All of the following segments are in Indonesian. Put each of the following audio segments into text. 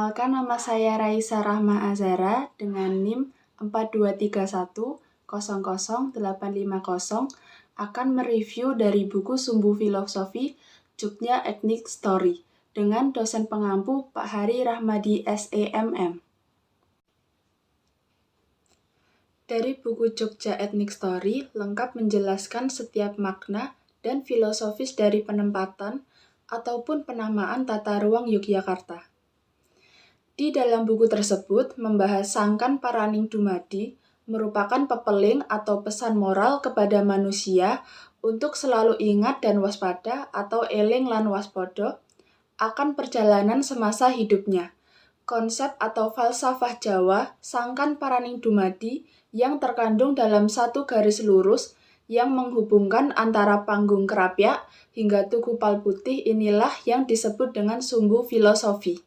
Perkenalkan, nama saya Raisa Rahma Azara dengan NIM 4231000850 akan mereview dari buku Sumbu Filosofi Jogja Ethnic Story dengan dosen pengampu Pak Hari Rahmadi SEMM. Dari buku Jogja Ethnic Story lengkap menjelaskan setiap makna dan filosofis dari penempatan ataupun penamaan tata ruang Yogyakarta. Di dalam buku tersebut membahas Sangkan Paraning Dumadi merupakan pepeling atau pesan moral kepada manusia untuk selalu ingat dan waspada atau eling lan waspodo akan perjalanan semasa hidupnya. Konsep atau falsafah Jawa Sangkan Paraning Dumadi yang terkandung dalam satu garis lurus yang menghubungkan antara Panggung Krapyak hingga Tugu Palputih inilah yang disebut dengan sumbu filosofi.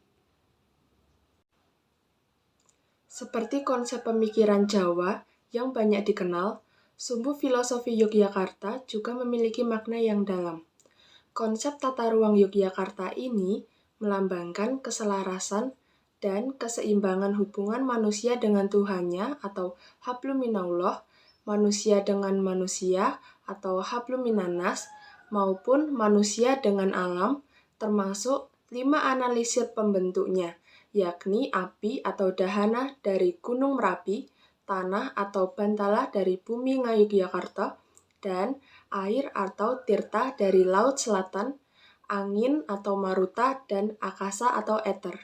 Seperti konsep pemikiran Jawa yang banyak dikenal, sumbu filosofi Yogyakarta juga memiliki makna yang dalam. Konsep tata ruang Yogyakarta ini melambangkan keselarasan dan keseimbangan hubungan manusia dengan Tuhannya atau hablum minallah, manusia dengan manusia atau hablum minannas, maupun manusia dengan alam, termasuk 5 analisis pembentuknya, yakni api atau dahana dari Gunung Merapi, tanah atau bantala dari bumi Ngayogyakarta, dan air atau tirta dari Laut Selatan, angin atau maruta, dan akasa atau ether.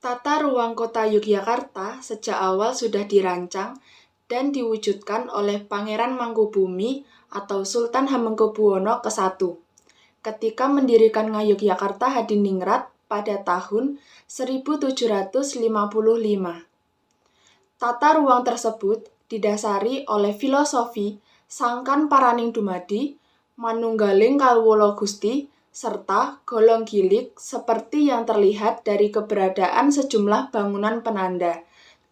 Tata ruang kota Yogyakarta sejak awal sudah dirancang dan diwujudkan oleh Pangeran Mangkubumi atau Sultan Hamengkubuwono ke-1 ketika mendirikan Ngayogyakarta Hadiningrat pada tahun 1755. Tata ruang tersebut didasari oleh filosofi Sangkan Paraning Dumadi, Manunggaling Kawula Gusti, serta golong gilig seperti yang terlihat dari keberadaan sejumlah bangunan penanda,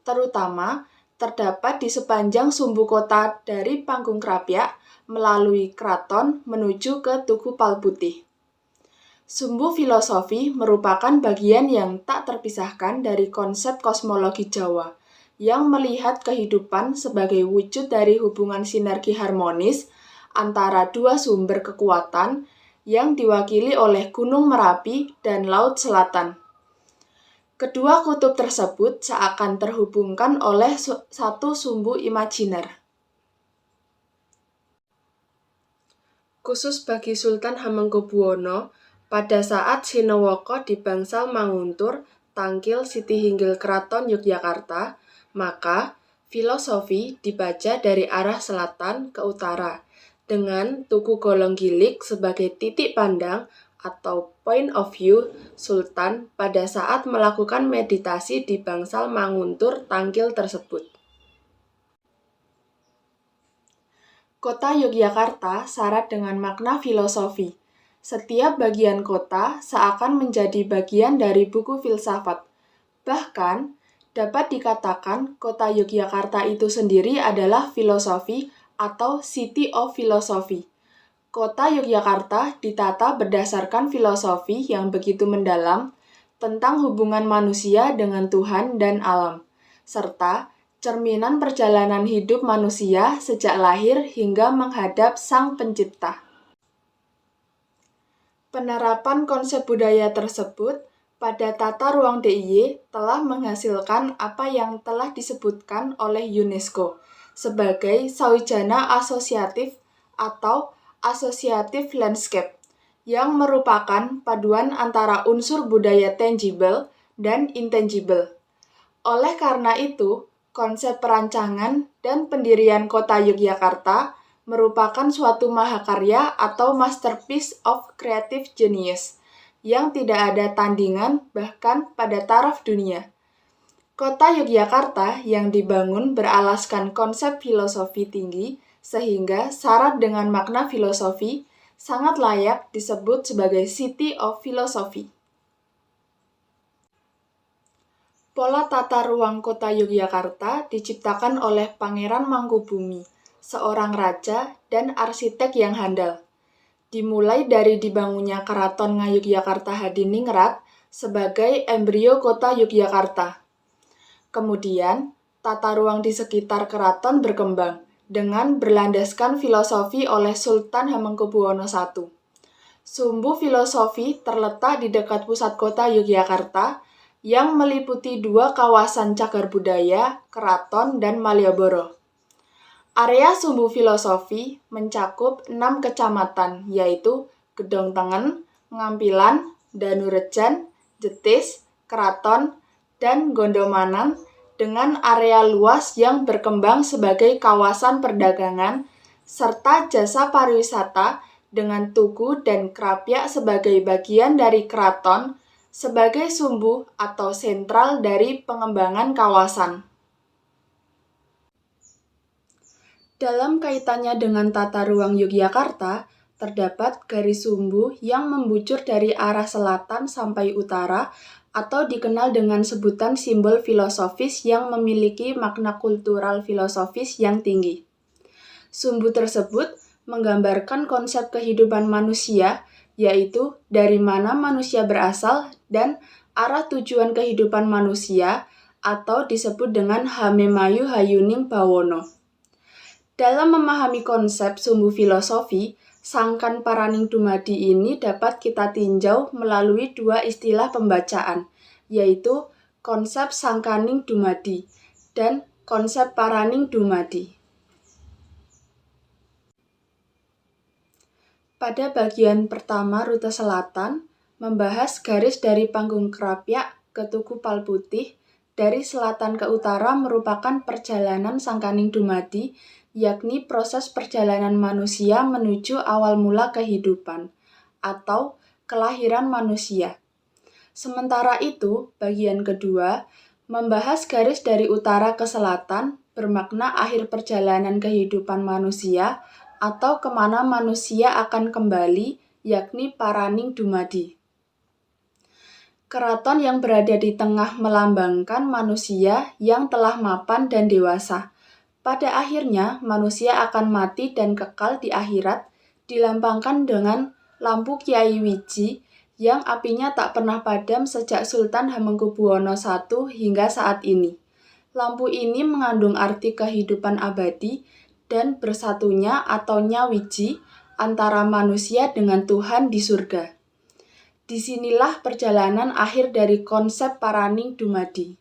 terutama terdapat di sepanjang sumbu kota dari Panggung Krapyak melalui Kraton menuju ke Tugu Palputih. Sumbu filosofi merupakan bagian yang tak terpisahkan dari konsep kosmologi Jawa, yang melihat kehidupan sebagai wujud dari hubungan sinergi harmonis antara dua sumber kekuatan yang diwakili oleh Gunung Merapi dan Laut Selatan. Kedua kutub tersebut seakan terhubungkan oleh satu sumbu imajiner. Khusus bagi Sultan Hamengkubuwono, pada saat Sinowoko di bangsal Manguntur, Tangkil Sitihinggil Kraton Yogyakarta, maka filosofi dibaca dari arah selatan ke utara, dengan Tugu Golong Gilig sebagai titik pandang atau point of view Sultan pada saat melakukan meditasi di bangsal Manguntur Tangkil tersebut. Kota Yogyakarta syarat dengan makna filosofi. Setiap bagian kota seakan menjadi bagian dari buku filsafat. Bahkan, dapat dikatakan kota Yogyakarta itu sendiri adalah filosofi atau City of Philosophy. Kota Yogyakarta ditata berdasarkan filosofi yang begitu mendalam tentang hubungan manusia dengan Tuhan dan alam, serta cerminan perjalanan hidup manusia sejak lahir hingga menghadap Sang Pencipta. Penerapan konsep budaya tersebut pada tata ruang DIY telah menghasilkan apa yang telah disebutkan oleh UNESCO sebagai Sawijana Asosiatif atau Associative Landscape, yang merupakan paduan antara unsur budaya tangible dan intangible. Oleh karena itu, konsep perancangan dan pendirian kota Yogyakarta merupakan suatu mahakarya atau masterpiece of creative genius yang tidak ada tandingan bahkan pada taraf dunia. Kota Yogyakarta yang dibangun beralaskan konsep filosofi tinggi sehingga syarat dengan makna filosofi sangat layak disebut sebagai City of Philosophy. Pola tata ruang kota Yogyakarta diciptakan oleh Pangeran Mangkubumi, seorang raja dan arsitek yang handal. dimulai dari dibangunnya Keraton Ngayogyakarta Hadiningrat sebagai embrio kota Yogyakarta. Kemudian, tata ruang di sekitar keraton berkembang dengan berlandaskan filosofi oleh Sultan Hamengkubuwono I. Sumbu filosofi terletak di dekat pusat kota Yogyakarta yang meliputi 2 kawasan cagar budaya, keraton, dan Malioboro. Area sumbu filosofi mencakup 6 kecamatan, yaitu Gedong Tengen, Ngampilan, Danurejan, Jetis, Keraton, dan Gondomanan dengan area luas yang berkembang sebagai kawasan perdagangan serta jasa pariwisata dengan tugu dan krapyak sebagai bagian dari keraton sebagai sumbu atau sentral dari pengembangan kawasan. Dalam kaitannya dengan tata ruang Yogyakarta, terdapat garis sumbu yang membujur dari arah selatan sampai utara atau dikenal dengan sebutan simbol filosofis yang memiliki makna kultural filosofis yang tinggi. Sumbu tersebut menggambarkan konsep kehidupan manusia, yaitu dari mana manusia berasal dan arah tujuan kehidupan manusia atau disebut dengan Hamemayu Hayuning Bawono. Dalam memahami konsep sumbu filosofi, Sangkan Paraning Dumadi ini dapat kita tinjau melalui 2 istilah pembacaan, yaitu konsep Sangkaning Dumadi dan konsep Paraning Dumadi. Pada bagian pertama rute selatan, membahas garis dari Panggung Krapyak ke Tugu Palputih dari selatan ke utara merupakan perjalanan Sangkaning Dumadi, yakni proses perjalanan manusia menuju awal mula kehidupan, atau kelahiran manusia. Sementara itu, bagian kedua, membahas garis dari utara ke selatan, bermakna akhir perjalanan kehidupan manusia, atau kemana manusia akan kembali, yakni Paraning Dumadi. Keraton yang berada di tengah melambangkan manusia yang telah mapan dan dewasa. Pada akhirnya, manusia akan mati dan kekal di akhirat, dilambangkan dengan lampu Kyai Wiji yang apinya tak pernah padam sejak Sultan Hamengkubuwono I hingga saat ini. Lampu ini mengandung arti kehidupan abadi dan bersatunya atau nyawiji antara manusia dengan Tuhan di surga. Disinilah perjalanan akhir dari konsep Paraning Dumadi.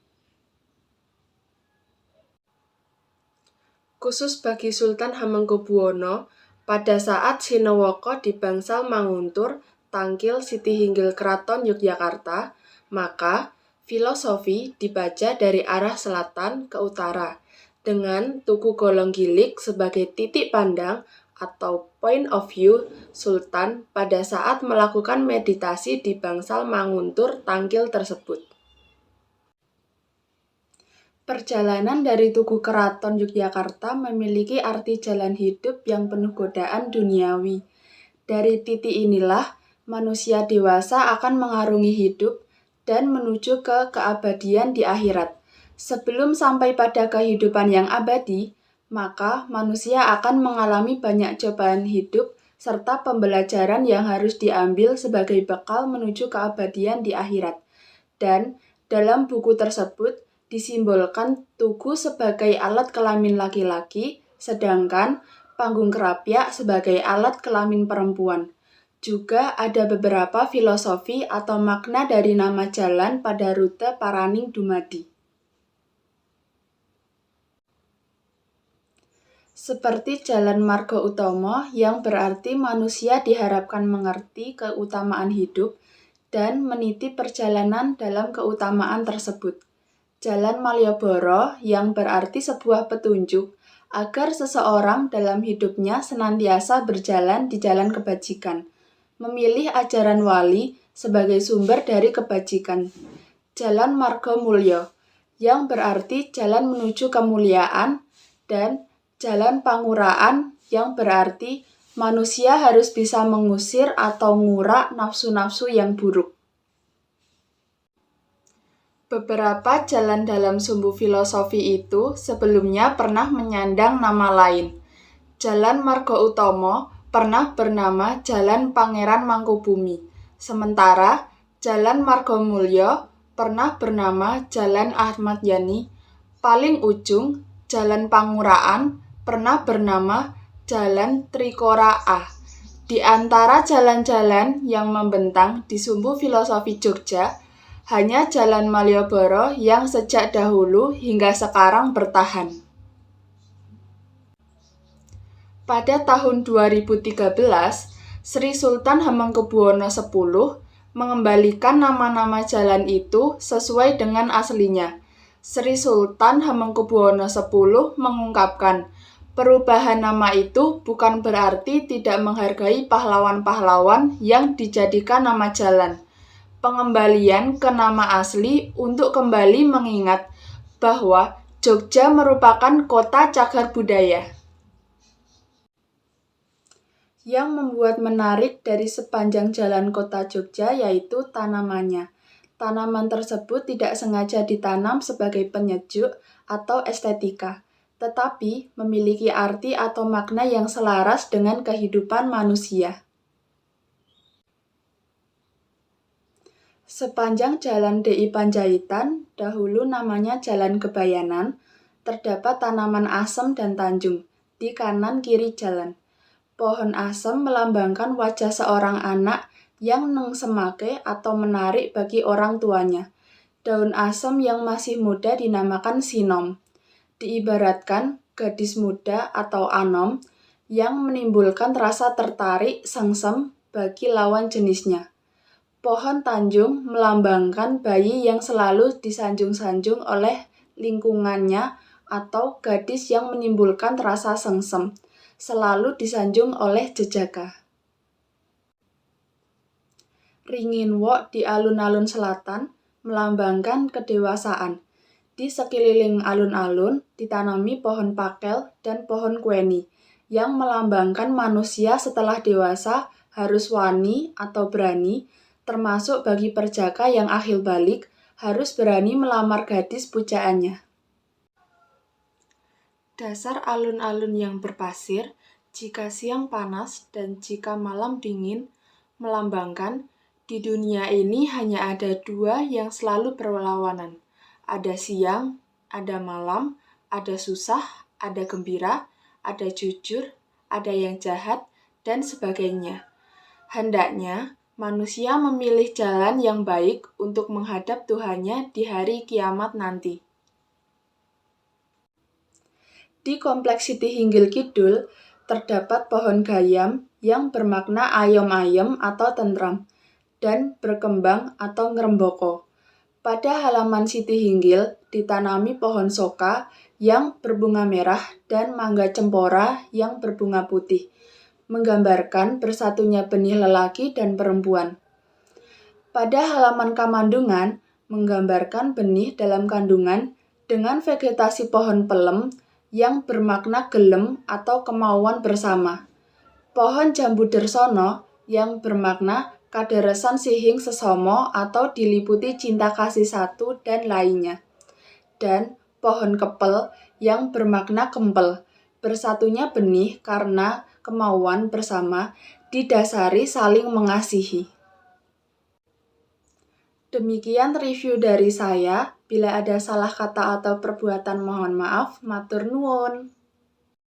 Khusus bagi Sultan Hamengkubuwono, pada saat Sinowoko di Bangsal Manguntur, Tangkil Sitihinggil Keraton Yogyakarta, maka filosofi dibaca dari arah selatan ke utara, dengan Tugu Golonggilik sebagai titik pandang atau point of view Sultan pada saat melakukan meditasi di Bangsal Manguntur Tangkil tersebut. Perjalanan dari Tugu Keraton Yogyakarta memiliki arti jalan hidup yang penuh godaan duniawi. Dari titik inilah, manusia dewasa akan mengarungi hidup dan menuju ke keabadian di akhirat. Sebelum sampai pada kehidupan yang abadi, maka manusia akan mengalami banyak cobaan hidup serta pembelajaran yang harus diambil sebagai bekal menuju keabadian di akhirat. Dan dalam buku tersebut, disimbolkan tugu sebagai alat kelamin laki-laki, sedangkan panggung krapyak sebagai alat kelamin perempuan. Juga ada beberapa filosofi atau makna dari nama jalan pada rute Paraning Dumadi. Seperti Jalan Margo Utomo yang berarti manusia diharapkan mengerti keutamaan hidup dan meniti perjalanan dalam keutamaan tersebut. Jalan Malioboro yang berarti sebuah petunjuk agar seseorang dalam hidupnya senantiasa berjalan di jalan kebajikan, memilih ajaran wali sebagai sumber dari kebajikan. Jalan Margo Mulyo yang berarti jalan menuju kemuliaan, dan Jalan Panguraan yang berarti manusia harus bisa mengusir atau ngurak nafsu-nafsu yang buruk. Beberapa jalan dalam sumbu filosofi itu sebelumnya pernah menyandang nama lain. Jalan Margo Utomo pernah bernama Jalan Pangeran Mangkubumi, sementara Jalan Margomulyo pernah bernama Jalan Ahmad Yani, paling ujung Jalan Panguraan pernah bernama Jalan Trikora A. Di antara jalan-jalan yang membentang di sumbu filosofi Jogja, hanya Jalan Malioboro yang sejak dahulu hingga sekarang bertahan. Pada tahun 2013, Sri Sultan Hamengkubuwono X mengembalikan nama-nama jalan itu sesuai dengan aslinya. Sri Sultan Hamengkubuwono X mengungkapkan, perubahan nama itu bukan berarti tidak menghargai pahlawan-pahlawan yang dijadikan nama jalan. Pengembalian ke nama asli untuk kembali mengingat bahwa Jogja merupakan kota cagar budaya. Yang membuat menarik dari sepanjang jalan kota Jogja yaitu tanamannya. Tanaman tersebut tidak sengaja ditanam sebagai penyejuk atau estetika, tetapi memiliki arti atau makna yang selaras dengan kehidupan manusia. Sepanjang Jalan DI Panjaitan, dahulu namanya Jalan Kebayanan, terdapat tanaman asem dan tanjung di kanan kiri jalan. Pohon asem melambangkan wajah seorang anak yang nengsemake atau menarik bagi orang tuanya. Daun asem yang masih muda dinamakan sinom. Diibaratkan gadis muda atau anom yang menimbulkan rasa tertarik sengsem bagi lawan jenisnya. Pohon tanjung melambangkan bayi yang selalu disanjung-sanjung oleh lingkungannya atau gadis yang menimbulkan rasa sengsem, selalu disanjung oleh jejaka. Ringin wok di alun-alun selatan melambangkan kedewasaan. Di sekeliling alun-alun ditanami pohon pakel dan pohon kueni yang melambangkan manusia setelah dewasa harus wani atau berani, termasuk bagi perjaka yang akhil balik harus berani melamar gadis pujaannya. Dasar alun-alun yang berpasir, jika siang panas dan jika malam dingin, melambangkan di dunia ini hanya ada dua yang selalu berlawanan. Ada siang, ada malam, ada susah, ada gembira, ada jujur, ada yang jahat, dan sebagainya. Hendaknya manusia memilih jalan yang baik untuk menghadap Tuhannya di hari kiamat nanti. Di Kompleks Siti Hinggil Kidul terdapat pohon gayam yang bermakna ayem-ayem atau tentram dan berkembang atau ngrembaka. Pada halaman Siti Hinggil ditanami pohon soka yang berbunga merah dan mangga cempora yang berbunga putih, menggambarkan bersatunya benih lelaki dan perempuan. Pada halaman Kamandungan menggambarkan benih dalam kandungan dengan vegetasi pohon pelem yang bermakna gelem atau kemauan bersama. Pohon jambu dersono yang bermakna kaderesan sihing sesomo atau diliputi cinta kasih satu dan lainnya. Dan pohon kepel yang bermakna kempel, bersatunya benih karena kemauan bersama didasari saling mengasihi. Demikian review dari saya. Bila ada salah kata atau perbuatan mohon maaf, matur nuwun.